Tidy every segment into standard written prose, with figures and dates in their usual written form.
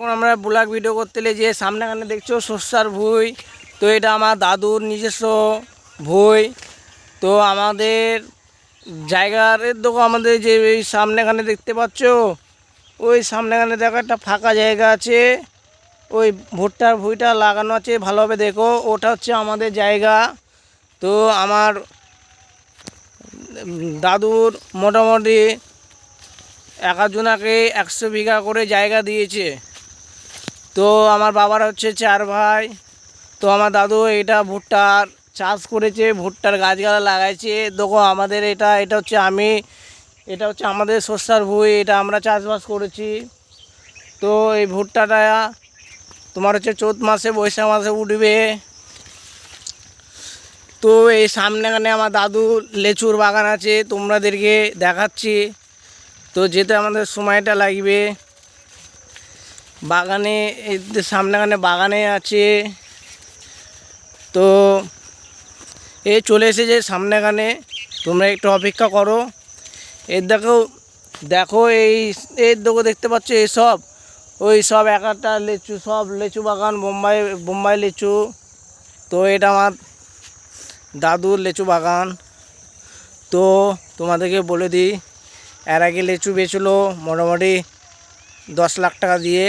এখন আমরা blog video করতে যে সামনেখানে দেখছো সর্ষার ভুঁই। তো এটা আমার দাদুর নিজস্ব ভুঁই। তো আমাদের জায়গার দেখো, আমাদের যে এই সামনেখানে দেখতে পাচ্ছ, ওই সামনেখানে দেখো একটা ফাঁকা জায়গা আছে, ওই ভুট্টার ভুঁইটা লাগানো আছে, ভালোভাবে দেখো, ওটা হচ্ছে আমাদের জায়গা। তো আমার দাদুর মোটামুটি একজনাকে 100 বিঘা করে জায়গা দিয়েছে। তো আমার বাবার হচ্ছে 4 ভাই। তো আমার দাদু এটা ভুট্টার চাষ করেছে, ভুট্টার গাছগালা লাগাইছে। দেখো আমাদের এটা হচ্ছে এটা হচ্ছে আমাদের সর্ষার ভুঁই, এটা আমরা চাষবাস করেছি। তো এই ভুট্টাটা তোমার হচ্ছে চৈত মাসে বৈশাখ মাসে উঠবে। তো এই সামনেখানে আমার দাদু লেচুর বাগান আছে, তোমাদেরকে দেখাচ্ছি। তো যেতে আমাদের সময়টা লাগবে। বাগানে এই সামনেখানে বাগানে আছে। তো এই চলে এসেছে সামনেখানে, তোমরা একটু অপেক্ষা করো। এর দেখো দেখো এই দেখো, দেখতে পাচ্ছ এইসব, ওই সব একটা লিচু, সব লিচু বাগান, বোম্বাই লিচু। তো এটা আমার দাদুর লিচু বাগান। তো তোমাদেরকে বলে দিই, এর আগে লিচু বেচলো মোটামুটি 10 লাখ টাকা দিয়ে।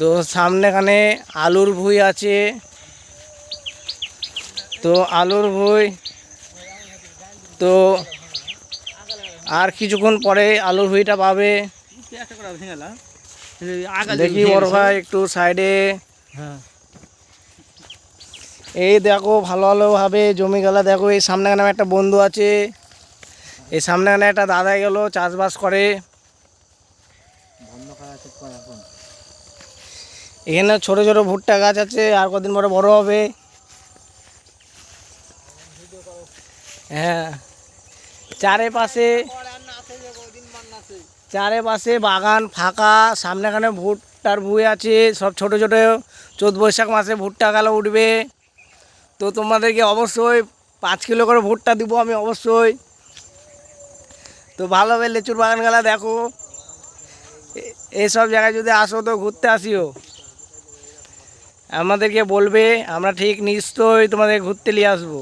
তো সামনেখানে আলুর ভুঁই আছে। তো আলুর ভুঁই, তো আর কিছুক্ষণ পরে আলুর ভুঁইটা পাবে। দেখি বড় ভাই একটু সাইডে। এই দেখো ভালোভাবে জমিগুলা দেখো। এই সামনেখানে আমার একটা বন্ধু আছে, এই সামনেখানে একটা দাদা গেল চাষবাস করে। এখানে ছোট ছোট ভুট্টা গাছ আছে, আর কদিন পরে বড় হবে। হ্যাঁ, চারিপাশে বাগান ফাঁকা। সামনেখানে ভুট্টার ভুঁই আছে, সব ছোট ছোট। চৈত বৈশাখ মাসে ভুট্টা গালা উঠবে। তো তোমাদেরকে অবশ্যই 5 কিলো করে ভুট্টা দিব আমি অবশ্যই। তো ভালোভাবে লিচুর বাগানগুলা দেখো। এইসব জায়গায় যদি আসো তো ঘুরতে আসিও, আমাদেরকে বলবে, আমরা ঠিক নিশ্চয়ই তোমাদের ঘুরতে নিয়ে আসবো।